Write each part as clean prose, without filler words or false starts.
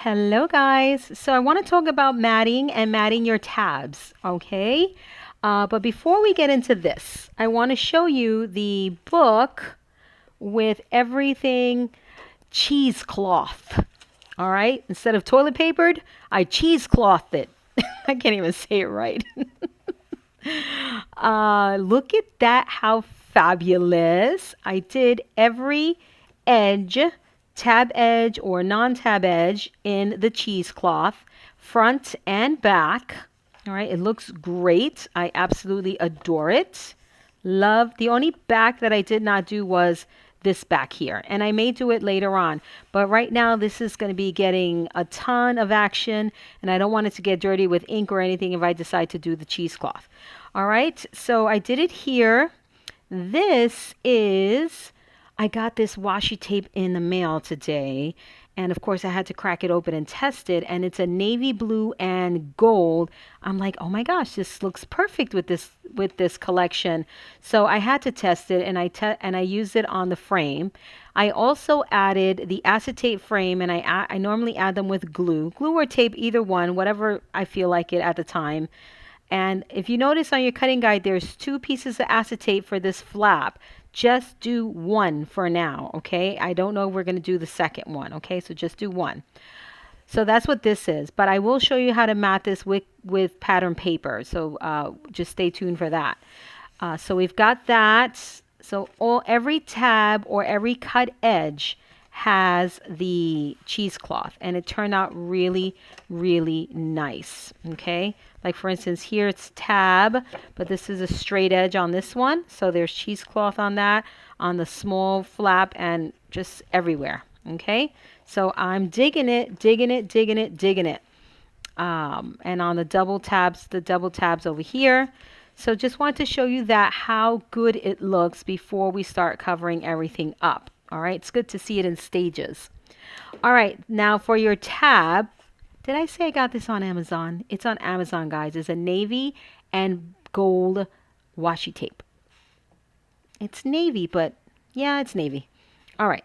Hello guys. So I want to talk about matting and matting your tabs, okay? But before we get into this, I want to show you the book with everything cheesecloth. All right? Instead of toilet papered, I cheeseclothed it. I can't even say it right. Look at that, how fabulous. I did every edge, tab edge or non-tab edge in the cheesecloth, front and back. All right, it looks great. I absolutely adore it. Love. The only back that I did not do was this back here, and I may do it later on, but right now this is going to be getting a ton of action, and I don't want it to get dirty with ink or anything if I decide to do the cheesecloth. All right, so I did it here. This is, I got this washi tape in the mail today, and of course I had to crack it open and test it, and it's a navy blue and gold. I'm like, oh my gosh, this looks perfect with this collection. So I had to test it, and I used it on the frame. I also added the acetate frame, and I normally add them with glue or tape, either one, whatever I feel like it at the time. And if you notice on your cutting guide, there's 2 pieces of acetate for this flap. Just do one for now, okay? I don't know if we're going to do the second one, okay? So just do one. So that's what this is. But I will show you how to mat this with pattern paper. So just stay tuned for that. So we've got that. So every tab or every cut edge has the cheesecloth, and it turned out really, really nice. Okay, like for instance, here it's tab, but this is a straight edge on this one. So there's cheesecloth on that, on the small flap, and just everywhere. Okay, so I'm digging it, digging it, digging it, digging it. And on the double tabs over here. So just wanted to show you that how good it looks before we start covering everything up. All right, it's good to see it in stages. All right, now for your tab, did I say I got this on Amazon? It's on Amazon, guys. It's a navy and gold washi tape. It's navy, but yeah, it's navy. All right,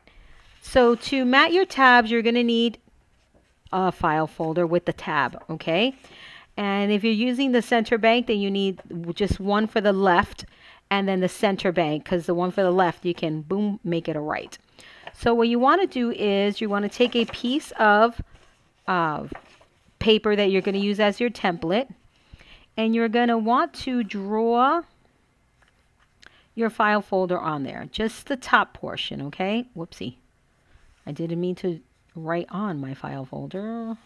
so to mat your tabs, you're going to need a file folder with the tab, okay? And if you're using the center bank, then you need just one for the left and then the center bank, because the one for the left, you can, boom, make it a right. So what you want to do is you want to take a piece of paper that you're going to use as your template, and you're going to want to draw your file folder on there, just the top portion, okay? Whoopsie. I didn't mean to write on my file folder.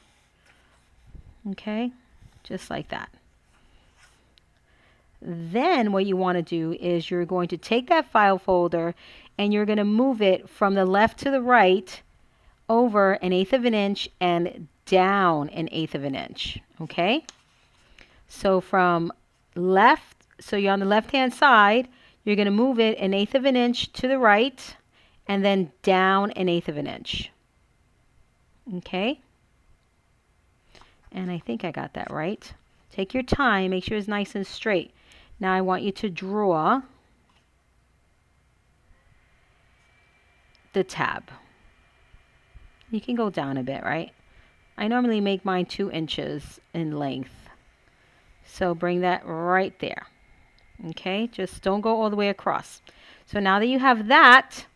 Okay, just like that. Then what you want to do is you're going to take that file folder and you're going to move it from the left to the right over 1/8 of an inch and down 1/8 of an inch. Okay? So from left, so you're on the left hand side, you're going to move it 1/8 of an inch to the right and then down 1/8 of an inch. Okay? And I think I got that right. Take your time, make sure it's nice and straight. Now I want you to draw the tab. You can go down a bit, right? I normally make mine 2 inches in length. So bring that right there. Okay, just don't go all the way across. So now that you have that,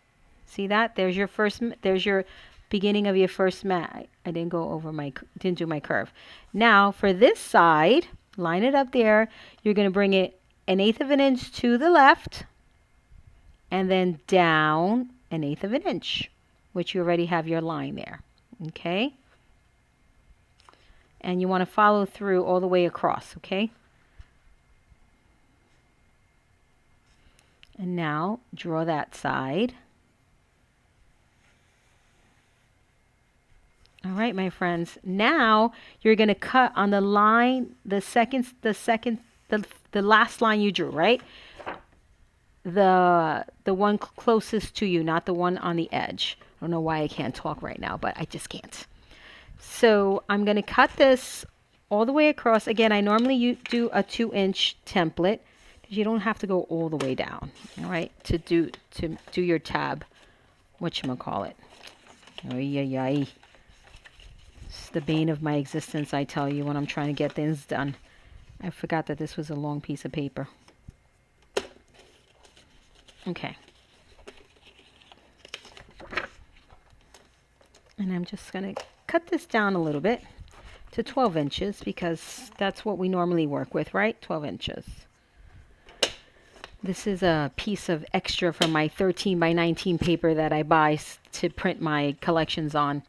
see that? There's your beginning of your first mat. I didn't do my curve. Now for this side, line it up there. You're going to bring it 1/8 of an inch to the left and then down 1/8 of an inch, which you already have your line there. Okay? And you want to follow through all the way across, okay? And now draw that side. All right, my friends. Now you're going to cut on the line, the last line you drew, right? The one closest to you, not the one on the edge. I don't know why I can't talk right now, but I just can't. So I'm going to cut this all the way across. Again, I normally do a 2-inch template because you don't have to go all the way down, all right, to do your tab, whatchamacallit. Oh, yeah, yeah. the bane of my existence, I tell you, when I'm trying to get things done. I forgot that this was a long piece of paper. Okay. And I'm just going to cut this down a little bit to 12 inches because that's what we normally work with, right? 12 inches. This is a piece of extra from my 13 by 19 paper that I buy to print my collections on.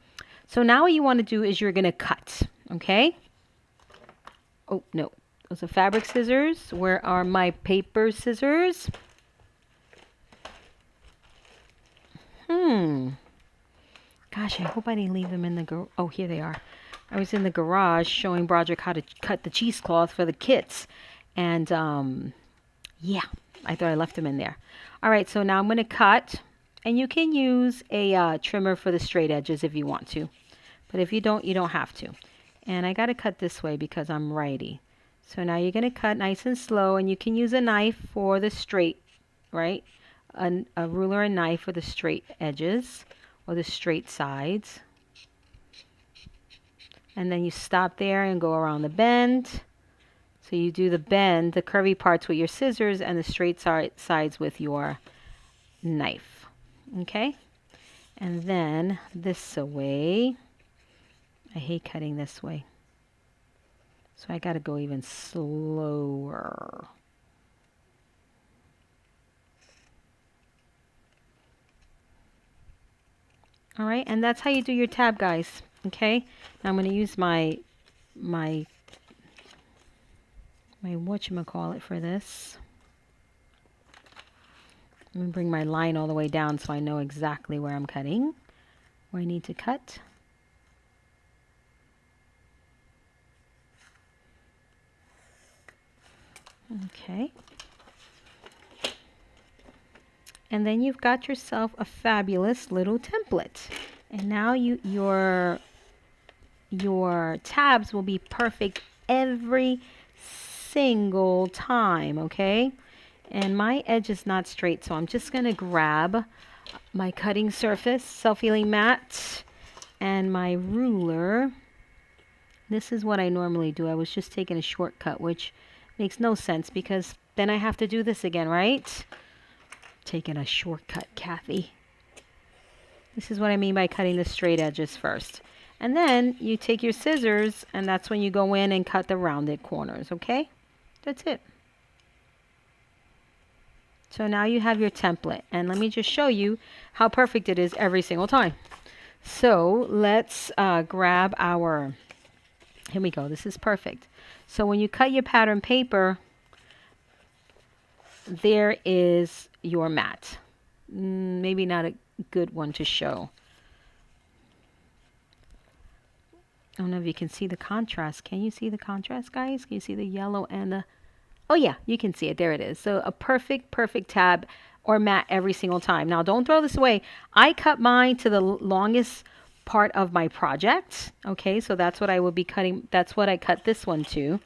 So now what you want to do is you're going to cut, okay? Oh, no. Those are fabric scissors. Where are my paper scissors? Gosh, I hope I didn't leave them in the oh, here they are. I was in the garage showing Broderick how to cut the cheesecloth for the kits. And, yeah, I thought I left them in there. All right, so now I'm going to cut. And you can use a trimmer for the straight edges if you want to. But if you don't have to. And I got to cut this way because I'm righty. So now you're going to cut nice and slow. And you can use a knife for the straight, right? A ruler and knife for the straight edges or the straight sides. And then you stop there and go around the bend. So you do the bend, the curvy parts with your scissors and the straight sides with your knife. Okay? And then this way. I hate cutting this way. So I got to go even slower. All right, and that's how you do your tab, guys. Okay, now I'm going to use my whatchamacallit for this. I'm going to bring my line all the way down so I know exactly where I'm cutting, where I need to cut. Okay. And then you've got yourself a fabulous little template. And now your tabs will be perfect every single time, okay? And my edge is not straight, so I'm just going to grab my cutting surface, self-healing mat, and my ruler. This is what I normally do. I was just taking a shortcut, which makes no sense because then I have to do this again, right? Taking a shortcut, Kathy. This is what I mean by cutting the straight edges first. And then you take your scissors, and that's when you go in and cut the rounded corners, okay? That's it. So now you have your template. And let me just show you how perfect it is every single time. So let's grab our... Here we go. This is perfect. So when you cut your pattern paper, there is your mat. Maybe not a good one to show. I don't know if you can see the contrast. Can you see the contrast, guys? Can you see the yellow and the... Oh, yeah, you can see it. There it is. So a perfect tab or mat every single time. Now, don't throw this away. I cut mine to the longest part of my project. Okay, so that's what I will be cutting. That's what I cut this one to.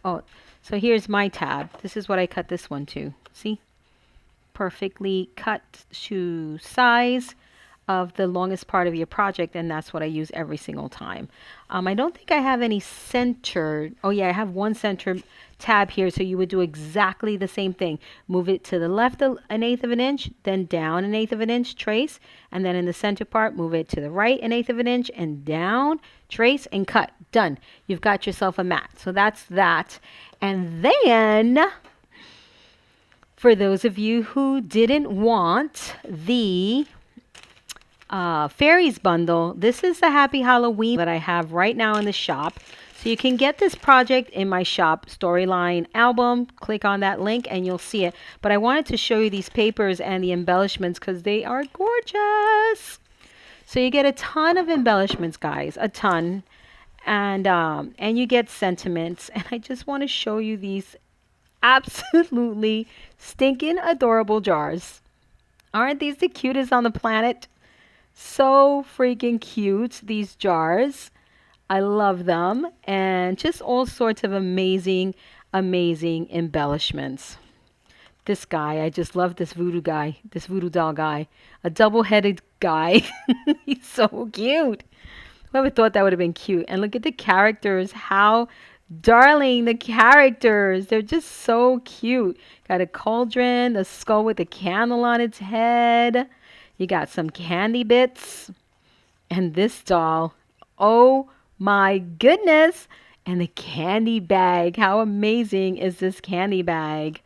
Oh, so here's my tab. This is what I cut this one to. See? Perfectly cut to size of the longest part of your project, and that's what I use every single time. I don't think I have any centered. Oh yeah, I have one centered tab here, so you would do exactly the same thing. Move it to the left 1/8 of an inch, then down 1/8 of an inch, trace, and then in the center part, move it to the right 1/8 of an inch and down, trace, and cut. Done. You've got yourself a mat. So that's that. And then, for those of you who didn't want the Fairies bundle, this is the Happy Halloween that I have right now in the shop. So you can get this project in my shop, Storyline Album. Click on that link and you'll see it. But I wanted to show you these papers and the embellishments because they are gorgeous. So you get a ton of embellishments, guys, a ton. And you get sentiments. And I just want to show you these absolutely stinking adorable jars. Aren't these the cutest on the planet? So freaking cute, these jars. I love them. And just all sorts of amazing embellishments. this guy. I just love this voodoo guy, this voodoo doll guy. A double-headed guy. He's so cute. Whoever thought that would have been cute? And look at the characters. How darling the characters. They're just so cute. Got a cauldron, a skull with a candle on its head. You got some candy bits. And this doll. Oh my goodness. And the candy bag. How amazing is this candy bag?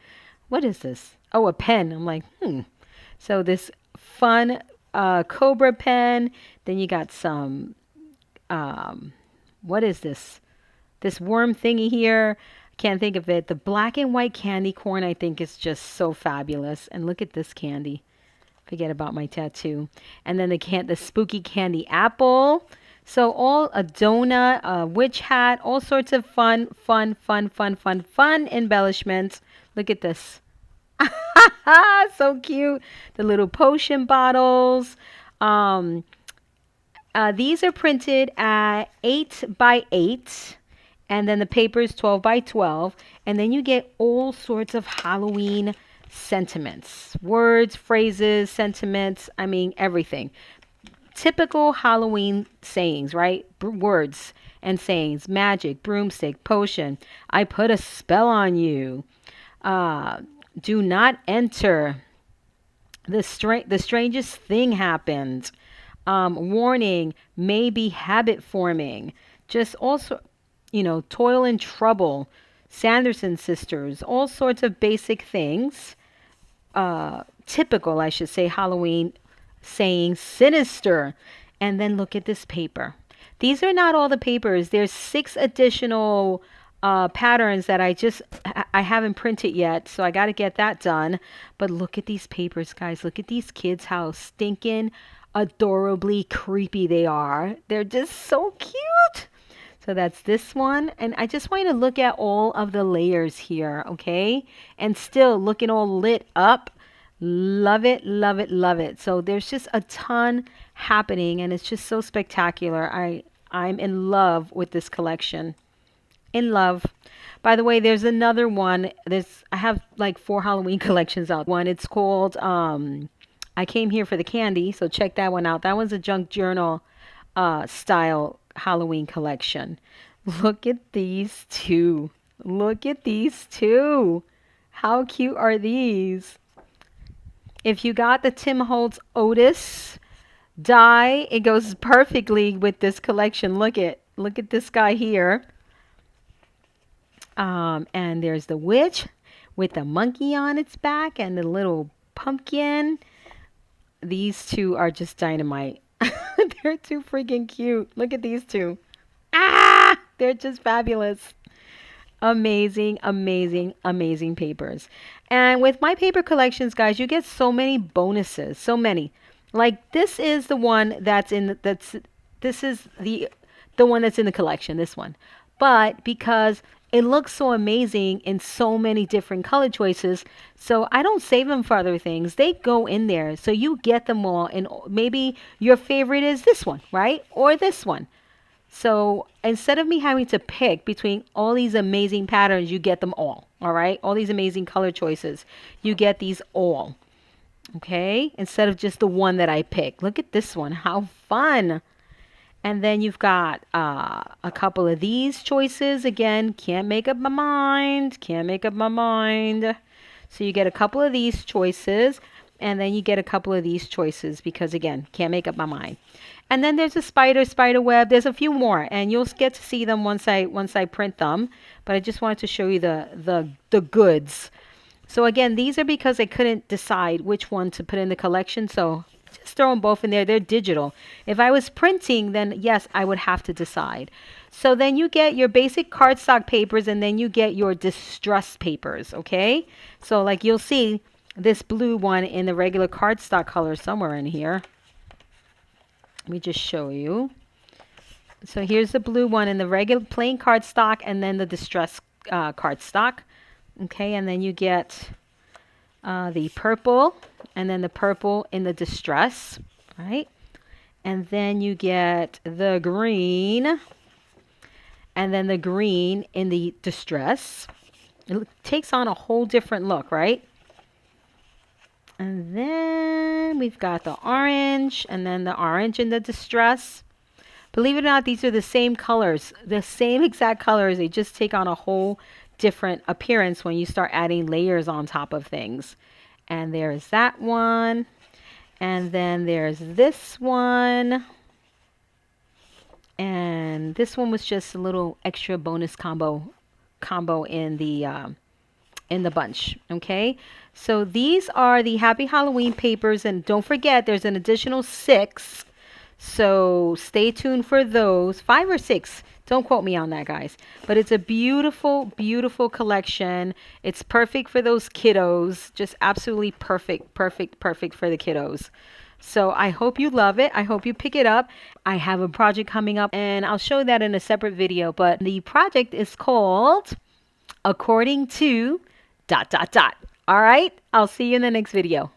What is this? Oh, a pen. I'm like, So this fun Cobra pen. Then you got some, what is this? This worm thingy here. I can't think of it. The black and white candy corn, I think, is just so fabulous. And look at this candy. Forget about my tattoo. And then the spooky candy apple. So all a donut, a witch hat, all sorts of fun embellishments. Look at this. So cute. The little potion bottles. These are printed at 8 by 8. And then the paper is 12 by 12. And then you get all sorts of Halloween sentiments. Words, phrases, sentiments. I mean, everything. Typical Halloween sayings, right? Words and sayings. Magic, broomstick, potion. I put a spell on you. Do not enter. The strangest thing happened. Warning, may be habit forming. Just also, toil and trouble. Sanderson sisters. All sorts of basic things. Typical, I should say, Halloween saying sinister. And then look at this paper. These are not all the papers. There's 6 additional patterns that I haven't printed yet, so I got to get that done. But look at these papers, guys. Look at these kids, how stinking adorably creepy they are. They're just so cute. So that's this one. And I just want you to look at all of the layers here, okay? And still looking all lit up. Love it, love it, love it. So there's just a ton happening, and it's just so spectacular. I'm in love with this collection. In love. By the way, there's another one. I have like 4 Halloween collections out. One, it's called I Came Here for the Candy, so check that one out. That one's a junk journal style Halloween collection. Look at these two. Look at these two. How cute are these? If you got the Tim Holtz Otis die, it goes perfectly with this collection. Look at this guy here. And there's the witch with the monkey on its back and the little pumpkin. These two are just dynamite. They're too freaking cute. Look at these two. They're just fabulous. Amazing, amazing, amazing papers. And with my paper collections, guys, you get so many bonuses. So many. Like this is the one that's in this is the one that's in the collection, this one. But because it looks so amazing in so many different color choices, so I don't save them for other things. They go in there, so you get them all. And maybe your favorite is this one, right? Or this one. So instead of me having to pick between all these amazing patterns, you get them all. All right? All these amazing color choices. You get these all. Okay? Instead of just the one that I pick. Look at this one. How fun. And then you've got a couple of these choices. Again, can't make up my mind. Can't make up my mind. So you get a couple of these choices. And then you get a couple of these choices because, again, can't make up my mind. And then there's a spider web. There's a few more. And you'll get to see them once I print them. But I just wanted to show you the goods. So, again, these are because I couldn't decide which one to put in the collection. So just throw them both in there. They're digital. If I was printing, then yes, I would have to decide. So then you get your basic cardstock papers, and then you get your distress papers, okay? So like you'll see this blue one in the regular cardstock color somewhere in here. Let me just show you. So here's the blue one in the regular plain cardstock, and then the distress cardstock. Okay, and then you get the purple, and then the purple in the distress, right? And then you get the green, and then the green in the distress. It takes on a whole different look, right? And then we've got the orange, and then the orange in the distress. Believe it or not, these are the same colors, the same exact colors. They just take on a whole different appearance when you start adding layers on top of things. And there's that one. And then there's this one. And this one was just a little extra bonus combo in the bunch. Okay, so these are the Happy Halloween papers, and don't forget there's an additional 6, so stay tuned for those. 5 or 6, don't quote me on that, guys, but it's a beautiful, beautiful collection. It's perfect for those kiddos, just absolutely perfect for the kiddos. So I hope you love it. I hope you pick it up. I have a project coming up, and I'll show that in a separate video, but the project is called According to ... All right, I'll see you in the next video.